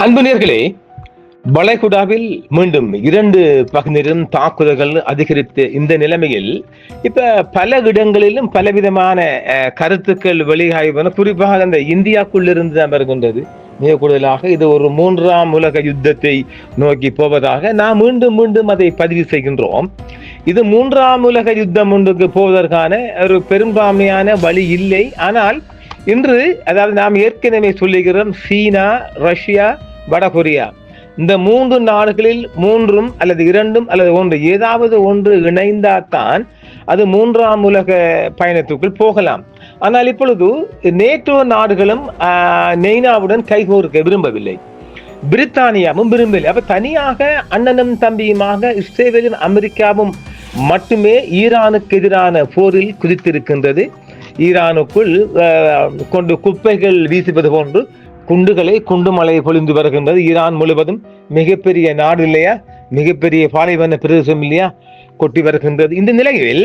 அன்பு நேயர்களே, வளைகுடாவில் மீண்டும் 2 பகுதியிலும் தாக்குதல்கள் அதிகரித்த இந்த நிலைமையில் இப்ப பல இடங்களிலும் பலவிதமான கருத்துக்கள் வெளியாகின. குறிப்பாக அந்த இந்தியாக்குள்ளிருந்து தான் வருகின்றது. மிக கூடுதலாக இது ஒரு 3ஆம் உலக யுத்தத்தை நோக்கி போவதாக நாம் மீண்டும் மீண்டும் அதை பதிவு செய்கின்றோம். இது 3ஆம் உலக யுத்தம் ஒன்றுக்கு போவதற்கான ஒரு பெரும்பான்மையான வழி இல்லை. ஆனால் இன்று அதாவது நாம் ஏற்கனவே சொல்லுகிறோம், சீனா, ரஷ்யா, வடகொரியா இந்த 3 நாடுகளில் 3 அல்லது 2 அல்லது 1 ஏதாவது ஒன்று இணைந்தால்தான் அது 3ஆம் உலக பயணத்துக்குள் போகலாம். ஆனால் இப்பொழுது நேட்டோ நாடுகளும் நெய்னாவுடன் கைகோர்க்க விரும்பவில்லை, பிரித்தானியாவும் விரும்பவில்லை. அப்ப தனியாக அண்ணனும் தம்பியுமாக இஸ்ரேலும் அமெரிக்காவும் மட்டுமே ஈரானுக்கு எதிரான போரில் குதித்திருக்கின்றது. ஈரானுக்குள் கொண்டு குப்பைகள் வீசுவது போன்று குண்டு மழை பொழிந்து வருகின்றது. ஈரான் முழுவதும் மிகப்பெரிய நாடு இல்லையா, மிகப்பெரிய பாலைவன பிரதேசம் இல்லையா, கொட்டி வருகின்றது. இந்த நிலையில்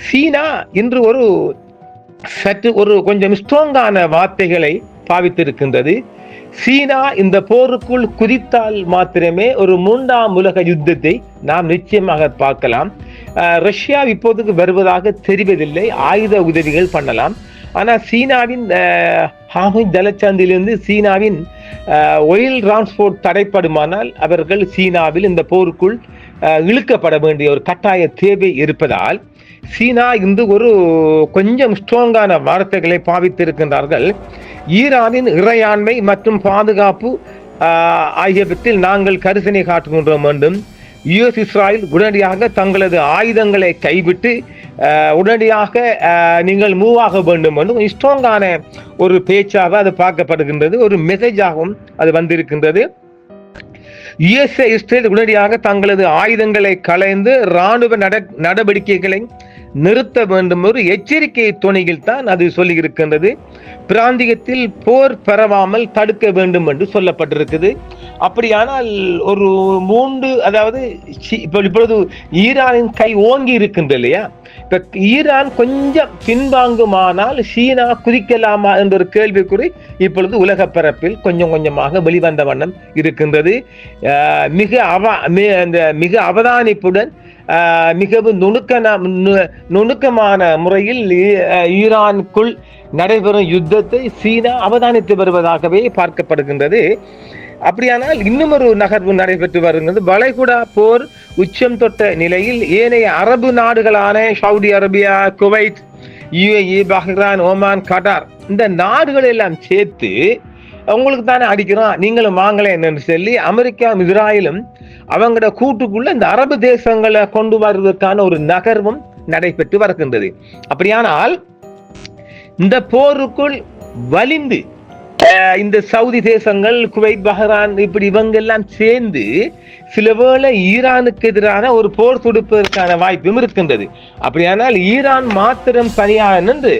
சீனா இன்று ஒரு கொஞ்சம் ஸ்ட்ராங்கான வார்த்தைகளை பாவித்திருக்கின்றது. சீனா இந்த போருக்குள் குதித்தால் மாத்திரமே ஒரு 3ஆம் உலக யுத்தத்தை நாம் நிச்சயமாக பார்க்கலாம். ரஷ்யா இப்போதுக்கு வருவதாக தெரிவதில்லை, ஆயுத உதவிகள் பண்ணலாம். ஆனால் சீனாவின் ஹாமிங் ஜலச்சந்திலிருந்து சீனாவின் ஒயில் டிரான்ஸ்போர்ட் தடைப்படுமானால் அவர்கள் சீனாவில் இந்த போருக்குள் இழுக்கப்பட வேண்டிய ஒரு கட்டாய தேவை இருப்பதால் சீனா இன்று கொஞ்சம் ஸ்ட்ராங்கான வார்த்தைகளை பாவித்திருக்கின்றார்கள். ஈரானின் இறையாண்மை மற்றும் பாதுகாப்பு ஆகியவற்றில் நாங்கள் கரிசனை காட்டுகின்றோம் வேண்டும். US இஸ்ராயல் உடனடியாக தங்களது ஆயுதங்களை கைவிட்டு உடனடியாக நீங்கள் மூவ் ஆக வேண்டும் என்று ஸ்ட்ராங்கான ஒரு பேச்சாக அது பார்க்கப்படுகின்றது, ஒரு மெசேஜாகவும் அது வந்திருக்கின்றது. USA இஸ்ரேல் உடனடியாக தங்களது ஆயுதங்களை களைந்து இராணுவ நடவடிக்கைகளை நிறுத்த வேண்டும் ஒரு எச்சரிக்கை துணையில் தான் அது சொல்லியிருக்கின்றது. பிராந்தியத்தில் போர் பரவாமல் தடுக்க வேண்டும் என்று சொல்லப்பட்டிருக்குது. அப்படியானால் ஒரு 3 அதாவது இப்பொழுது ஈரானின் கை ஓங்கி இருக்கின்ற இல்லையா, இப்ப ஈரான் கொஞ்சம் பின்வாங்குமானால் சீனா குதிக்கலாமா என்ற ஒரு கேள்விக்குறி இப்பொழுது உலக பரப்பில் கொஞ்சம் கொஞ்சமாக வெளிவந்த வண்ணம் இருக்கின்றது. மிக அவதானிப்புடன் மிகவும் நுணுக்கமான முறையில் ஈரானுக்குள் நடைபெறும் யுத்தத்தை சீனா அவதானித்து வருவதாகவே பார்க்கப்படுகின்றது. அப்படியானால் இன்னும் ஒரு நகர்வு நடைபெற்று வருகிறது. வளைகுடா போர் உச்சம் தொட்ட நிலையில் ஏனைய அரபு நாடுகளான Saudi Arabia, Kuwait, UAE, Bahrain, Oman, Qatar இந்த நாடுகள் எல்லாம் சேர்த்து உங்களுக்கு தானே அடிக்கிறோம், நீங்களும் வாங்கலை என்று சொல்லி அமெரிக்கா, இஸ்ராயலும் அவங்களோட கூட்டுக்குள்ள இந்த அரபு தேசங்களை கொண்டு வருவதற்கான ஒரு நகர்வும் நடைபெற்று வருகின்றது. அப்படியானால் இந்த போருக்குள் வலிந்து இந்த சவுதி தேசங்கள், குவைத், பஹ்ரைன் இப்படி இவங்க எல்லாம் சேர்ந்து சில வேளை ஈரானுக்கு எதிரான ஒரு போர் தொடுப்பதற்கான வாய்ப்பும் இருக்கின்றது. அப்படியானால் ஈரான் மாத்திரம் தனியாக நின்று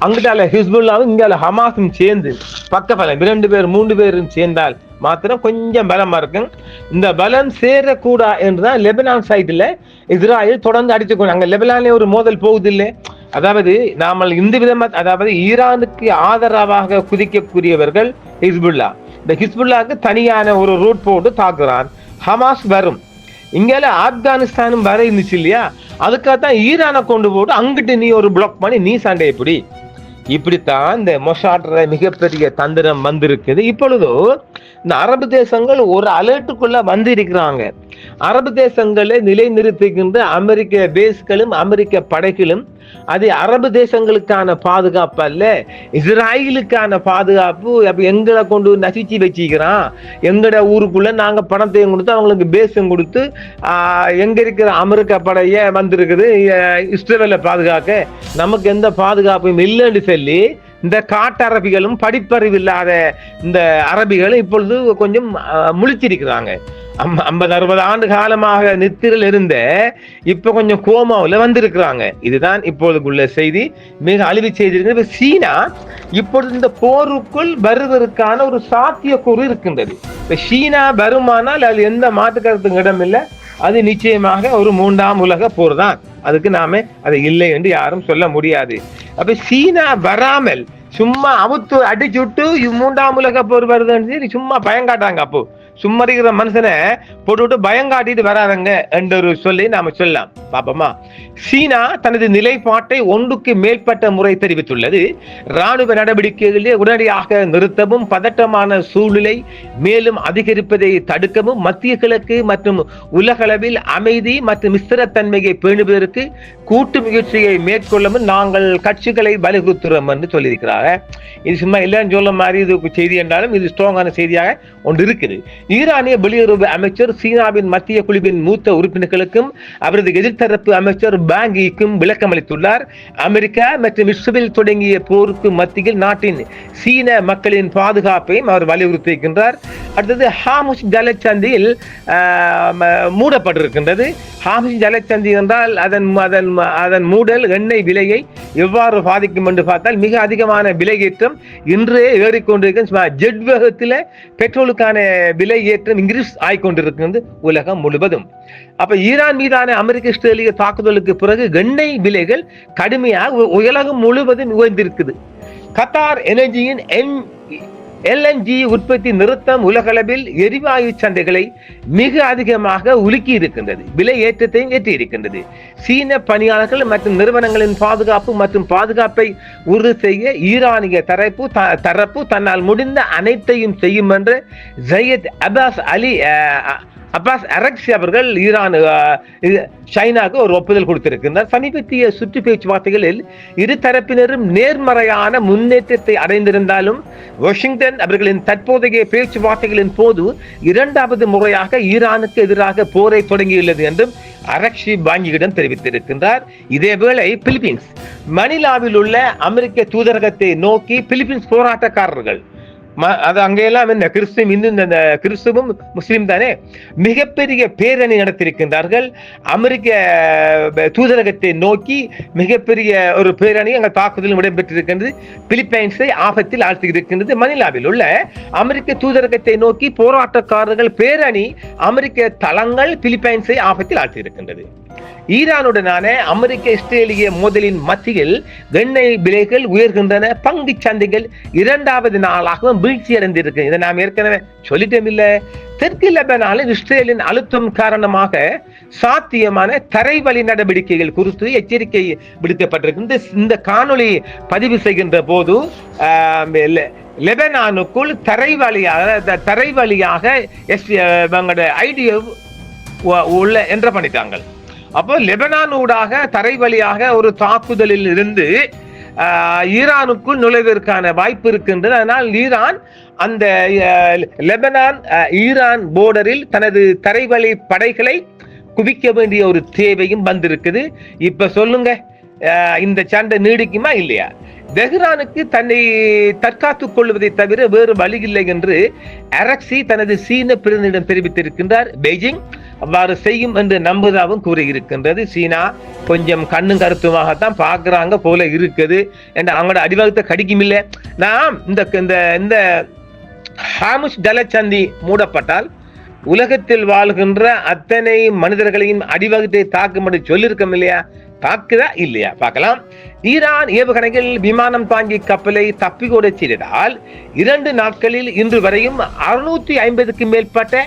அங்கிட்டால ஹிஸ்புல்லாவும் இங்கால ஹமாஸும் சேர்ந்து பக்கபலம் 2 பேர் 3 பேரும் சேர்ந்தால் மாத்திரம் கொஞ்சம் பலமா இருக்கும். இந்த பலம் சேரக்கூடா என்றுதான் லெபனான் சைட்ல இஸ்ராயல் தொடர்ந்து அடித்துக்கொண்டு அங்க லெபனான்ல ஒரு மோதல் போகுதில்லை. அதாவது நாமல் இந்த விதமா அதாவது ஈரானுக்கு ஆதரவாக குதிக்கக்கூடியவர்கள் ஹிஸ்புல்லா, இந்த ஹிஸ்புல்லாவுக்கு தனியான ஒரு ரூட் போட்டு தாக்குறான். ஹமாஸ் வரும், இங்கால ஆப்கானிஸ்தானும் வர இருந்துச்சு இல்லையா, அதுக்காகத்தான் ஈரானை கொண்டு போட்டு அங்கிட்டு நீ ஒரு பிளாக் பண்ணி நீ சண்டை எப்படி, இப்படித்தான் இந்த மொசாட்ற மிகப்பெரிய தந்திரம் வந்திருக்குது. இப்பொழுதோ இந்த அரபு தேசங்கள் ஒரு அலர்ட்டுக்குள்ள வந்திருக்கிறாங்க. அரபு தேசங்களை நிலைநிறுத்துகின்ற அமெரிக்க பேஸ்களும் அமெரிக்க படைகளும் அது அரபு தேசங்களுக்கான பாதுகாப்பு அல்ல, இஸ்ராயலுக்கான பாதுகாப்பு. அப்ப எங்களை கொண்டு நசிச்சு வச்சுக்கிறான், எங்கட ஊருக்குள்ள நாங்க பணத்தையும் கொடுத்து அவங்களுக்கு பேஸும் கொடுத்து எங்க இருக்கிற அமெரிக்க படைய வந்திருக்குது இஸ்ரேலை பாதுகாக்க, நமக்கு எந்த பாதுகாப்பும் இல்லைன்னு சொல்லி இந்த காட்டு அரபிகளும் படிப்பறிவு இல்லாத இந்த அரபிகளும் இப்பொழுது கொஞ்சம் முழிச்சிருக்கிறாங்க. 50-60 ஆண்டு காலமாக நித்திரில் இருந்த இப்ப கொஞ்சம் கோமாவில் வந்திருக்கிறாங்க. இதுதான் இப்பொழுதுக்குள்ள செய்தி, மிக அழிவு செய்தி. சீனா இப்பொழுது இந்த போருக்குள் வருவதற்கான ஒரு சாத்தியக்கூறு இருக்கின்றது. இப்ப சீனா வருமானால் அது எந்த மாற்று கருத்துக்கு இடம் இல்லை, அது நிச்சயமாக ஒரு 3ஆம் உலக போர் தான். அதுக்கு நாம அது இல்லை என்று யாரும் சொல்ல முடியாது. அப்ப சீனா வராமல் சும்மா அவுத்து அடிச்சு விட்டு 3ஆம் உலக போர் வருதுன்னு சும்மா பயங்காட்டாங்க. அப்போ சும்மா இருக்கிற மனுஷனை போட்டு பயங்காட்டிட்டு வராதங்க என்று சொல்லி நாம சொல்லலாம். பாப்போமா? சீனா தனது நிலைப்பாட்டை ஒன்றுக்கு மேற்பட்ட முறை தெரிவித்துள்ளது. ராணுவ நடவடிக்கைகளிலே உடனடியாக நிறுத்தவும், பதட்டமான சூழ்நிலை மேலும் அதிகரிப்பதை தடுக்கவும், மத்திய கிழக்கு மற்றும் உலகளவில் அமைதி மற்றும் ஸ்திரத்தன்மையை பேணுவதற்கு கூட்டு முயற்சியை மேற்கொள்ளவும் நாங்கள் கட்சிகளை வலியுறுத்துறோம் என்று சொல்லியிருக்கிறாங்க. இது சும்மா எல்லாரும் சொல்ல மாதிரி இது செய்தி என்றாலும் இது ஸ்ட்ராங்கான செய்தியாக ஒன்று இருக்குது. ஈரானிய வெளியுறவு அமைச்சர் சீனாவின் மத்திய குழுவின் மூத்த உறுப்பினர்களுக்கும் அவரது எதிர்த்தரப்பு அமைச்சர் பாங்கிக்கும் விளக்கம் அளித்துள்ளார். அமெரிக்கா மற்றும் இஸ்ரேல் தொடங்கிய போருக்கு மத்தியில் நாட்டின் சீன மக்களின் பாதுகாப்பையும் அவர் வலியுறுத்தியிருக்கின்றார். அடுத்தது ஹார்முஸ் ஜலசந்தியில் மூடப்பட்டிருக்கின்றது. ஹார்முஸ் ஜலசந்தி என்றால் அதன் மூடல் எண்ணெய் விலையை எவ்வாறு பாதிக்கும் என்று பார்த்தால் மிக அதிகமான விலை ஏற்றம் இன்றே ஏறிக்கொண்டிருக்க ஜெட் வேகத்தில் பெட்ரோலுக்கான விலை ஏற்றம் இன்க்ரீஸ் ஆகிக்கொண்டிருக்கிறது உலகம் முழுவதும். அப்ப ஈரான் மீதான அமெரிக்க இஸ்ரேலிய தாக்குதலுக்கு பிறகு எண்ணெய் விலைகள் கடுமையாக உலகம் முழுவதும் உயர்ந்திருக்குது. கத்தார் எனர்ஜியின் LNG உற்பத்தி நிறுத்தம் உலகளவில் எரிவாயு சந்தைகளை மிக அதிகமாக உலுக்கி இருக்கின்றது, விலை ஏற்றத்தையும் ஏற்றி இருக்கின்றது. சீன பணியாளர்கள் மற்றும் நிறுவனங்களின் பாதுகாப்பு மற்றும் பாதுகாப்பை உறுதி செய்ய ஈரானிய தரப்பு தன்னால் முடிந்த அனைத்தையும் செய்யும் என்று ஜயத் அப்பாஸ் அரக்சி அவர்கள் சைனாவுக்கு ஒரு ஒப்புதல் கொடுத்திருக்கின்றார். சமீபத்திய சுற்று பேச்சுவார்த்தைகளில் இரு தரப்பினரும் நேர்மறையான முன்னேற்றத்தை அடைந்திருந்தாலும் வாஷிங்டன் அவர்களின் தற்போதைய பேச்சுவார்த்தைகளின் போது 2வது முறையாக ஈரானுக்கு எதிராக போரை தொடங்கியுள்ளது என்றும் அரக்ஷி பாங்கியிடம் தெரிவித்திருக்கின்றார். இதேவேளை பிலிப்பீன்ஸ் மணிலாவில் உள்ள அமெரிக்க தூதரகத்தை நோக்கி பிலிப்பீன்ஸ் போராட்டக்காரர்கள், அது அங்கெல்லாம் என்ன கிறிஸ்துவும் முஸ்லீம் தானே, மிகப்பெரிய பேரணி நடத்தியிருக்கின்றார்கள். அமெரிக்க தூதரகத்தை நோக்கி மிகப்பெரிய ஒரு பேரணி அங்க தாக்குதலும் இடம்பெற்றிருக்கின்றது. பிலிப்பைன்ஸை ஆபத்தில் ஆழ்த்தியிருக்கின்றது. மணிலாவில் உள்ள அமெரிக்க தூதரகத்தை நோக்கி போராட்டக்காரர்கள் பேரணி அமெரிக்க தளங்கள் பிலிப்பைன்ஸை ஆபத்தில் ஆழ்த்தியிருக்கின்றது. ஈரானுடனான அமெரிக்க இஸ்ரேலிய மோதலின் மத்தியில் எண்ணெய் விலைகள் உயர்கின்றன. பங்கு சந்தைகள் 2வது நாளாகவும் வீழ்ச்சி அடைந்திருக்கு. இதை நாம் ஏற்கனவே சொல்லிட்டோம் இல்ல. தெற்கு லெபனானில் இஸ்ரேலின் அழுத்தம் காரணமாக சாத்தியமான தரைவழி நடவடிக்கைகள் குறித்து எச்சரிக்கை விடுக்கப்பட்டிருக்கு. இந்த காணொளி பதிவு செய்கின்ற போது லெபனானுக்குள் தரைவழியாக ஐடியா உள்ள என்ற பண்ணிட்டாங்க. அப்போ லெபனான் ஊடாக தரை வழியாக ஒரு தாக்குதலில் இருந்து ஈரானுக்குள் நுழைவதற்கான வாய்ப்பு இருக்கின்றது. அதனால் ஈரான் அந்த லெபனான் ஈரான் போர்டரில் தனது தரைவழி படைகளை குவிக்க வேண்டிய ஒரு தேவையும் வந்திருக்குது. இப்ப சொல்லுங்க, இந்த சண்டை நீடிக்குமா இல்லையா? தெஹ்ரானுக்கு தன்னை தற்காத்துக் கொள்வதை தவிர வேறு வழி இல்லை என்று அரக்சி தனது சீன பிரதிநிதியிடம் தெரிவித்திருக்கின்றார். பெய்ஜிங் அவ்வாறு செய்யும் என்று நம்புவதாகவும் கூறியிருக்கின்றது. சீனா கொஞ்சம் கண்ணும் கருத்துமாகத்தான் பார்க்கிறாங்க போல இருக்குது என்று அவங்களோட அடிவாகத்தை கடிக்கும் இல்லை. நாம் இந்த ஹார்முஸ் ஜலசந்தி மூடப்பட்டால் உலகத்தில் வாழ்கின்ற அத்தனை மனிதர்களையும் அடிவகத்தை தாக்கும் என்று சொல்லியிருக்கோம் இல்லையா? தாக்குதா இல்லையா பார்க்கலாம். ஈரான் ஏவுகணைகள் விமானம் தாங்கி கப்பலை தப்பிக்கோட செய்ததால் 2 நாட்களில் இன்று வரையும் 650க்கும் மேற்பட்ட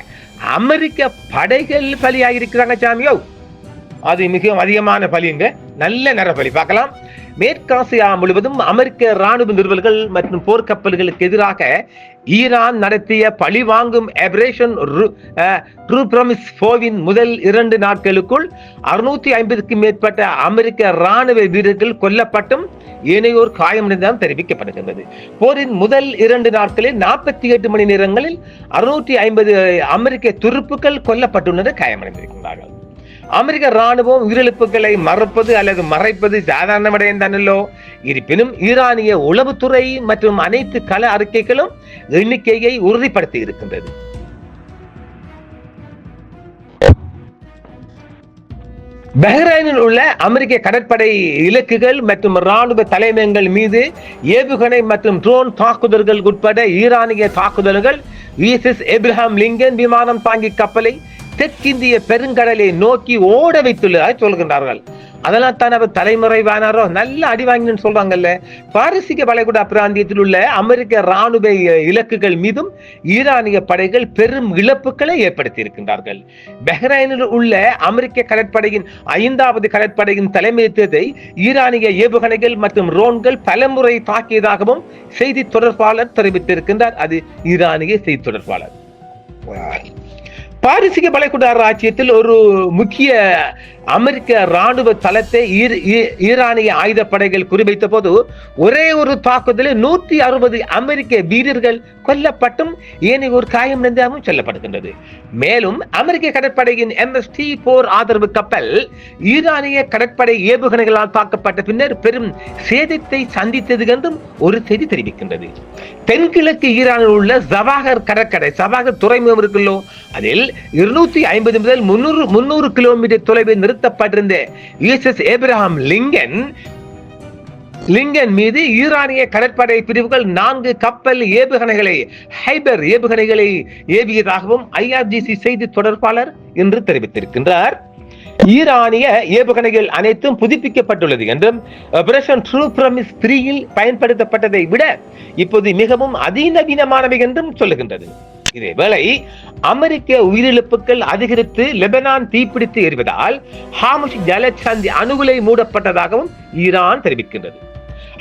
அமெரிக்க படைகள் பலியாகியிருக்கிறாங்க சாமியோ. அது மிகவும் அதிகமான பலிங்க, நல்ல நரபலி பார்க்கலாம். மேற்காசியா முழுவதும் அமெரிக்க ராணுவ நிறுவல்கள் மற்றும் போர்க்கப்பல்களுக்கு எதிராக ஈரான் நடத்திய பழிவாங்கும் ஆபரேஷன் ட்ரூப்ரமிஸ் 4 முதல் 2 நாட்களுக்குள் 650க்கும் மேற்பட்ட அமெரிக்க ராணுவ வீரர்கள் கொல்லப்பட்டும் ஏனையோர் காயமடைந்ததாக தெரிவிக்கப்படுகின்றது. போரின் முதல் 2 நாட்களில் 48 மணி நேரங்களில் 650 அமெரிக்க துருப்புக்கள் கொல்லப்பட்டுள்ளனர், காயமடைந்திருக்கிறார்கள். அமெரிக்க ராணுவம் உயிரிழப்புகளை மறப்பது அல்லது மறைப்பது சாதாரணமடைந்தனோ. இருப்பினும் ஈரானிய உளவுத்துறை மற்றும் அனைத்து கள அறிக்கைகளும் எண்ணிக்கையை உறுதிப்படுத்தி இருக்கின்றது. பஹ்ரைனில் உள்ள அமெரிக்க கடற்படை இலக்குகள் மற்றும் ராணுவ தலைமையகங்கள் மீது ஏவுகணை மற்றும் ட்ரோன் தாக்குதல்கள் உட்பட ஈரானிய தாக்குதல்கள் USS ஏப்ரஹாம் லிங்கன் விமானம் தாங்கி கப்பலை தெற்கிந்திய பெருங்கடலை நோக்கி ஓட வைத்துள்ளதாக சொல்கின்றார்கள். அதெல்லாம் தான் அவர் தலைமுறைவானாரோ நல்ல அடி வாங்கினு சொல்றாங்கல்ல. பாரசீக வளைகுடா பிராந்தியத்தில் உள்ள அமெரிக்க ராணுவ இலக்குகள் மீதும் ஈரானிய படைகள் பெரும் இழப்புகளை ஏற்படுத்தி இருக்கின்றார்கள். பஹ்ரைனில் உள்ள அமெரிக்க கடற்படையின் 5வது கடற்படையின் தலைமையகத்தை ஈரானிய ஏவுகணைகள் மற்றும் ரோன்கள் பலமுறை தாக்கியதாகவும் செய்தி தொடர்பாளர் தெரிவித்திருக்கின்றார். அது ஈரானிய செய்தி தொடர்பாளர். பாரசீக வளைகுடா ராஜ்யத்தில் ஒரு முக்கிய அமெரிக்க ராணுவ தளத்தை ஈரானிய ஆயுதப்படைகள் குறிவைத்த போது ஒரே ஒரு தாக்குதலில் 160 அமெரிக்க வீரர்கள் கொல்லப்பட்டும் ஏனையோர் காயமடைந்தாகவும் சொல்லப்படுகின்றது. மேலும் அமெரிக்க கடற்படையின் MST-4 ஆதரவு கப்பல் ஈரானிய கடற்படை ஏவுகணைகளால் தாக்கப்பட்ட பின்னர் பெரும் சேதத்தை சந்தித்தது என்றும் ஒரு செய்தி தெரிவிக்கின்றது. தென்கிழக்கு ஈரானில் உள்ள ஜவாஹர் கடற்கரை சவாகர் துறைமுகம் இருக்குல்லோ, அதில் 250 முதல் 300 கிலோமீட்டர் தொலைவில் நிறுத்தப்பட்டிருந்த USS ஏப்ரஹாம் லிங்கன் மீது ஈரானிய கடற்படை பிரிவுகள் 4 கப்பல் ஏவுகணைகளை ஹைபர் ஏவுகணைகளை ஏவியதாகவும் IRGC செய்தி தொடர்பாளர் என்று தெரிவித்திருக்கின்றார். ஈரானிய ஏவுகணைகள் அனைத்தும் புதுப்பிக்கப்பட்டுள்ளது என்றும் ஆபரேஷன் ட்ரூ ப்ராமிஸ் 3 பயன்படுத்தப்பட்டதை விட இப்போது மிகவும் அதிநவீனமானவை என்றும் சொல்லுகின்றது. இதேவேளை அமெரிக்க உயிரிழப்புகள் அதிகரித்து லெபனான் தீப்பிடித்து எரிவதால் ஹார்முஸ் ஜலசந்தி அணுகுலை மூடப்பட்டதாகவும் ஈரான் தெரிவிக்கின்றது.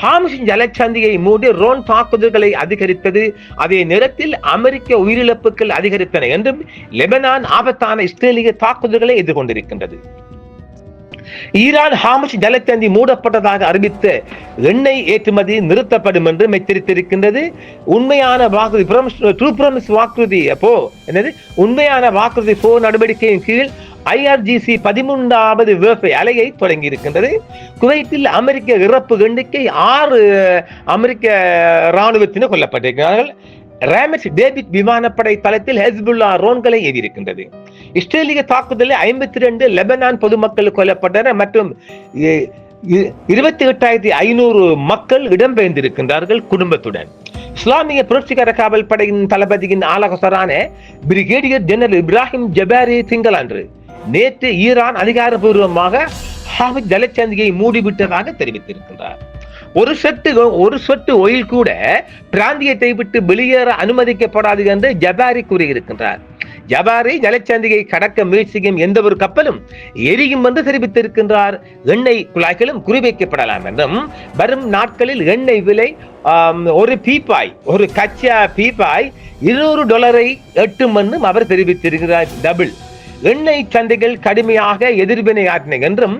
ஹார்முஸ் ஜலசந்தியை மூடி ரோன் தாக்குதல்களை அதிகரித்தது அதே நேரத்தில் அமெரிக்க உயிரிழப்புகள் அதிகரித்தன என்றும் லெபனான் ஆபத்தான இஸ்ரேலிய தாக்குதல்களை எதிர்கொண்டிருக்கின்றது. ஈரான் ஹார்முஸ் ஜலசந்தி மூடப்பட்டதாக அறிவித்த எண்ணெய் ஏற்றுமதி நிறுத்தப்படும் என்று எச்சரித்திருக்கின்றது. உண்மையான வாக்குறுதி நடவடிக்கையின் கீழ் IRGC 13வது வேர்ஃபை அலையை தொடங்கி இருக்கின்றது. குவைத்தில் அமெரிக்க இறப்பு எண்ணிக்கை 6 அமெரிக்க ராணுவத்தினர் கொல்லப்பட்டிருக்கிறார்கள். ராமட் டேவிட் விமானப்படை தளத்தில் ஹெஸ்புல்லா ரோன்களை ஏவியிருக்கின்றது. இஸ்ரேலிய தாக்குதலில் 52 லெபனான் பொதுமக்கள் கொல்லப்பட்டனர் மற்றும் 28,500 மக்கள் இடம்பெயர்ந்திருக்கின்றார்கள் குடும்பத்துடன். இஸ்லாமிய புரட்சிகர காவல் படையின் தளபதியின் ஆலோசகரான பிரிகேடியர் ஜெனரல் இப்ராஹிம் ஜபாரி திங்களன்று நேற்று ஈரான் அதிகாரப்பூர்வமாக ஹார்முஸ் ஜலசந்தியை மூடிவிட்டதாக தெரிவித்திருக்கின்றார். ஒரு சொட்டு ஒயில் கூட பிராந்தியத்தை விட்டு வெளியேற அனுமதிக்கப்படாது என்று ஜபாரி கூறியிருக்கின்றார். ஜபாரி ஜலசந்தியை கடக்க முயற்சிக்கும் எந்த ஒரு கப்பலும் எரியும் என்று தெரிவித்திருக்கின்றார். எண்ணெய் குழாய்களும் குறிவைக்கப்படலாம் என்றும் வரும் நாட்களில் எண்ணெய் விலை ஒரு கச்சா பீப்பாய் $200 எட்டும் என்றும் அவர் தெரிவித்திருக்கிறார். டபுள் எண்ணெய் சந்தைகள் கடுமையாக எதிர்வினை ஆற்றின என்றும்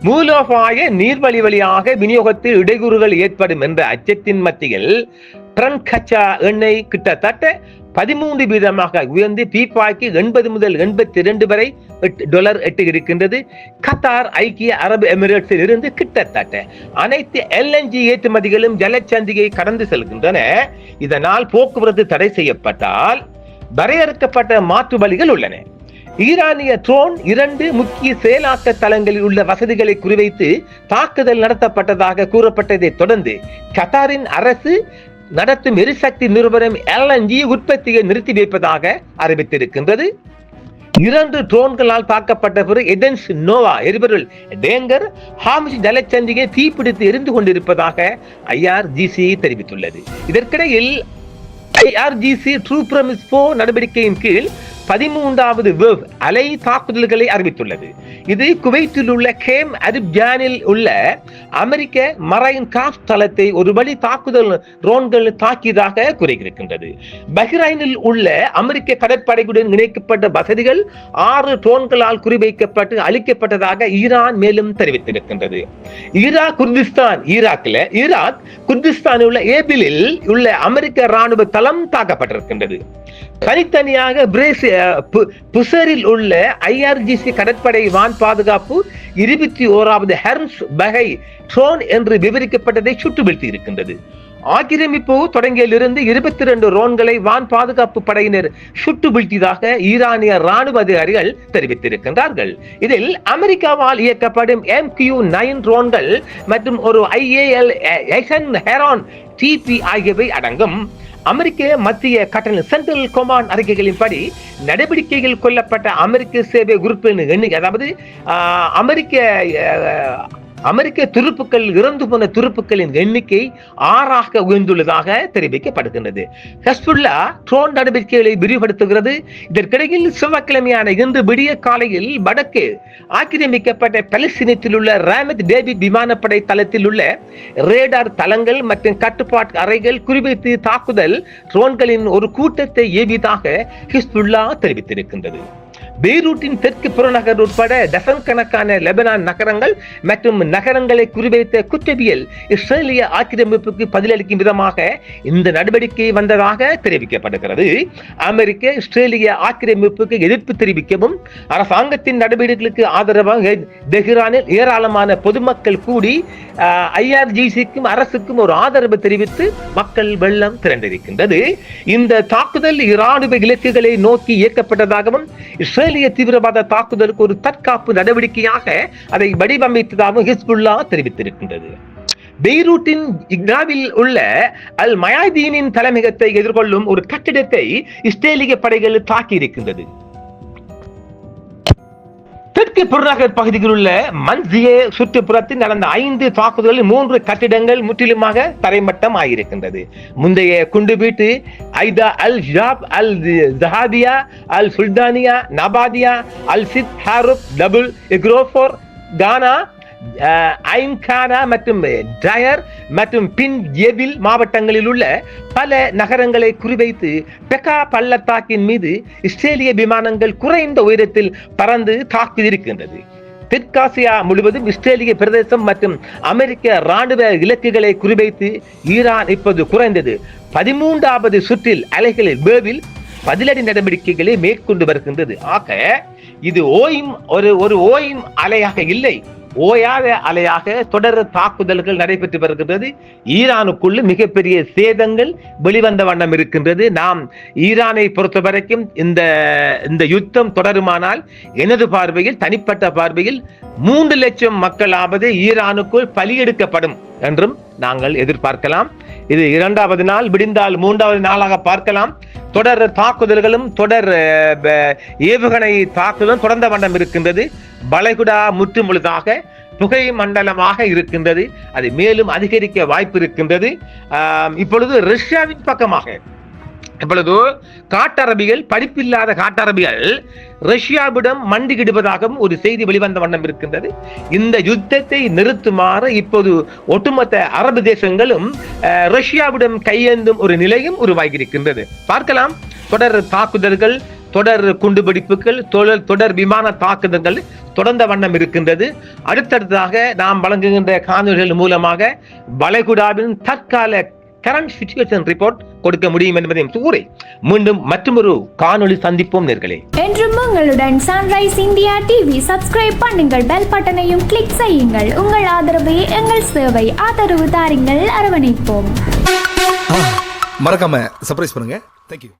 மூலோபாய நீர்வழி வழியாக விநியோகத்தில் இடையூறுகள் ஏற்படும் என்ற அச்சத்தின் மத்தியில் ட்ரன் கச்சா எண்ணெய் கிட்டத்தட்ட 13% உயர்ந்து பீப்பாய்க்கு 80 முதல் 82 வரை $8 எட்டு இருக்கின்றது. கத்தார் ஐக்கிய அரபு எமிரேட்ஸில் இருந்து கிட்டத்தட்ட அனைத்து LNG ஏற்றுமதிகளும் ஜலசந்தியை கடந்து செல்கின்றன. இதனால் போக்குவரத்து தடை செய்யப்பட்டால் வரையறுக்கப்பட்ட மாற்று வழிகள் உள்ளன. ஈரானிய ட்ரோன் 2 முக்கிய செயலாக்க தளங்களில் உள்ள வசதிகளை குறிவைத்து தாக்குதல் நடத்தப்பட்டதாக கூறப்பட்டதை தொடர்ந்து கத்தாரின் அரசு நடத்தும் எரிசக்தி நிறுவனம் LNG உற்பத்தியை நிறுத்தி வைப்பதாக அறிவித்திருக்கின்றது. 2 ட்ரோன்களால் தாக்கப்பட்ட பிறகு எடென்ஸ் நோவா எரிபொருள் டேங்கர் ஹார்முஸ் ஜலசந்தியை தீப்பிடித்து எரிந்து கொண்டிருப்பதாக IRGC தெரிவித்துள்ளது. இதற்கிடையில் IRGC ட்ரூ ப்ராமிஸ் 4 நடவடிக்கையின் கீழ் 13வது வேவ் அலை தாக்குதல்களை அறிவித்துள்ளது. இது குவைத்தில் உள்ள கேம் அரிப்ஜானில் உள்ள அமெரிக்க மரைன் கிராஃப்ட் தளத்தை ஒரு வழி தாக்குதல் ரோன்கள் தாக்கியதாக கூறியிருக்கின்றது. பஹ்ரைனில் உள்ள அமெரிக்க கடற்படையுடன் இணைக்கப்பட்ட வசதிகள் 6 ட்ரோன்களால் குறிவைக்கப்பட்டு அளிக்கப்பட்டதாக ஈரான் மேலும் தெரிவித்திருக்கின்றது. ஈராக் குர்திஸ்தானில் உள்ள ஏபிலில் உள்ள அமெரிக்க ராணுவ தளம் தாக்கப்பட்டிருக்கின்றது. தனித்தனியாக புசரில் உள்ள IRGC கடற்படை வான் பாதுகாப்பு 21வது ஹெர்ம்ஸ் வகை ட்ரோன் என்று விவரிக்கப்பட்டதை சுட்டு வீழ்த்தி இருக்கின்றது. ஆக்கிரமிப்பு தொடங்கியிலிருந்து 22 ரோன்களை வான் பாதுகாப்பு படையினர் சுட்டு வீழ்த்தியதாக ஈரானிய ராணுவ அதிகாரிகள் தெரிவித்திருக்கின்றார்கள். இதில் அமெரிக்காவால் இயக்கப்படும் MQ-9 ரோன்கள் மற்றும் ஒரு IAL ஹெரான் TP ஆகியவை அடங்கும். அமெரிக்க மத்திய கட்டளை சென்ட்ரல் கமாண்ட் அறிக்கைகளின்படி நடவடிக்கைகள் கொல்லப்பட்ட அமெரிக்க சேவை உறுப்பினர் எண்ணிக்கை, அதாவது அமெரிக்க துருப்புக்கள் இறந்து போன துருப்புக்களின் எண்ணிக்கை 6ஆக உயர்ந்துள்ளதாக தெரிவிக்கப்படுகின்றது. ஹெஸ்புல்லா ட்ரோன் நடவடிக்கைகளை விரிவுபடுத்துகிறது. இதற்கிடையில் செவ்வாய்க்கிழமையான இன்று விடிய காலையில் வடக்கு ஆக்கிரமிக்கப்பட்ட பலஸ்தீனத்தில் உள்ள ராமத் டேவிட் விமானப்படை தளத்தில் உள்ள ரேடார் தளங்கள் மற்றும் கட்டுப்பாட்டு அறைகள் குறிவைத்து தாக்குதல் ட்ரோன்களின் ஒரு கூட்டத்தை ஏவியதாக ஹிஸ்புல்லா தெரிவித்திருக்கின்றது. பெய்ரூட்டின் தெற்கு புறநகர் உட்பட டசன் கணக்கான லெபனான் நகரங்கள் மற்றும் நகரங்களை குறிவைத்த குற்றவியல் இஸ்ரேலிய ஆக்கிரமிப்புக்கு பதிலளிக்கும் விதமாக இந்த நடவடிக்கை வந்ததாக தெரிவிக்கப்படுகிறது. அமெரிக்க இஸ்ரேலிய ஆக்கிரமிப்புக்கு எதிர்ப்பு தெரிவிக்கவும் அரசாங்கத்தின் நடவடிக்கைகளுக்கு ஆதரவாக தெஹ்ரானில் ஏராளமான பொதுமக்கள் கூடி IRGCக்கும் அரசுக்கும் ஒரு ஆதரவு தெரிவித்து மக்கள் வெள்ளம் திரண்டிருக்கின்றது. இந்த தாக்குதல் இராணுவ இலக்குகளை நோக்கி இயக்கப்பட்டதாகவும் இஸ்ரேலிய தீவிரவாத தாக்குதலுக்கு ஒரு தற்காப்பு நடவடிக்கையாக அதை வடிவமைத்ததாகவும் ஹிஸ்புல்லா தெரிவித்திருக்கின்றது. பெய்ரூட்டின் இக்னாவில் உள்ள அல் மயாதீனின் தலைமையகத்தை எதிர்கொள்ளும் ஒரு கட்டிடத்தை இஸ்ரேலிய படைகள் தாக்கி இருக்கின்றது. தெற்கு புறநகர் பகுதியில் உள்ள மன்சியே சுற்றுப்புறத்தில் நடந்த 5 தாக்குதலில் 3 கட்டிடங்கள் முற்றிலுமாக தரைமட்டம் ஆகியிருக்கின்றது. முந்தைய குண்டுவீட்டு ஐதா அல் ஜாப் அல் ஜஹாபியா அல் சுல்தானியா நபாதியா அல் சித் ஹாருப் டபுள் இக்ரோஃபோர் கானா ஐன்கானா மற்றும் டயர் மற்றும் பின் ஏவில் மாவட்டங்களில் உள்ள பல நகரங்களை குறிவைத்து பெக்கா பள்ளத்தாக்கின் மீது இஸ்ரேலிய விமானங்கள் குறைந்த உயரத்தில் பறந்து தாக்கியிருக்கின்றது. தெற்காசியா முழுவதும் இஸ்ரேலிய பிரதேசம் மற்றும் அமெரிக்க ராணுவ இலக்குகளை குறிவைத்து ஈரான் இப்போது குறைந்தது 13வது சுற்றில் அலைகளில் பேவில் பதிலடி நடவடிக்கைகளை மேற்கொண்டு வருகின்றது. ஆக இது ஒரு ஓயும் அலையாக இல்லை, ஓயாத அலையாக தொடர் தாக்குதல்கள் நடைபெற்று வருகின்றது. ஈரானுக்குள்ள மிகப்பெரிய சேதங்கள் வெளிவந்த வண்ணம் இருக்கின்றது. நாம் ஈரானை பொறுத்த வரைக்கும் இந்த யுத்தம் தொடருமானால் எனது பார்வையில், தனிப்பட்ட பார்வையில் 3 லட்சம் மக்களாவது ஈரானுக்குள் பலியெடுக்கப்படும் என்றும் நாங்கள் எதிர்பார்க்கலாம். இது 2வது நாள் விடிந்தால் 3வது நாளாக பார்க்கலாம். தொடர் தாக்குதல்களும் தொடர் ஏவுகணை தாக்குதலும் தொடர்ந்த வண்ணம் இருக்கின்றது. வளைகுடா முற்று முழுதாக புகை மண்டலமாக இருக்கின்றது. அது மேலும் அதிகரிக்க வாய்ப்பு இருக்கின்றது. இப்பொழுது ரஷ்யாவின் பக்கமாக இப்பொழுது காட்டரபிகள், படிப்பில்லாத காட்டரபிகள் ரஷ்யாவிடம் மண்டியிடுவதாகவும் ஒரு செய்தி வெளிவந்த வண்ணம் இருக்கின்றது. இந்த யுத்தத்தை நிறுத்துமாறு இப்போது ஒட்டுமொத்த அரபு தேசங்களும் ரஷ்யாவிடம் கையேந்தும் ஒரு நிலையும் உருவாகியிருக்கின்றது. பார்க்கலாம், தொடர் தாக்குதல்கள், தொடர் குண்டுபிடிப்புகள், தொடர் விமான தாக்குதல்கள் தொடர்ந்த வண்ணம் இருக்கின்றது. அடுத்தடுத்ததாக நாம் வழங்குகின்ற காணொலிகள் மூலமாக வளைகுடாவின் தற்கால கரண்ட் சிச்சுவேஷன் ரிப்போர்ட் கொடுக்க முடியும் என்பதையும் கூறி மீண்டும் மற்றொரு காணொளி சந்திப்போம் நேர்களே. என்றும் உங்களுடன் சன்ரைஸ் இந்தியா டிவி சப்ஸ்கிரைப் பண்ணுங்கள், பெல் பட்டனையும் கிளிக் செய்யுங்கள். உங்கள் ஆதரவே எங்கள் சேவை. ஆதரவு தாருங்கள், அரவணைப்போம். மறக்காம சர்ப்ரைஸ் பண்ணுங்க. Thank you.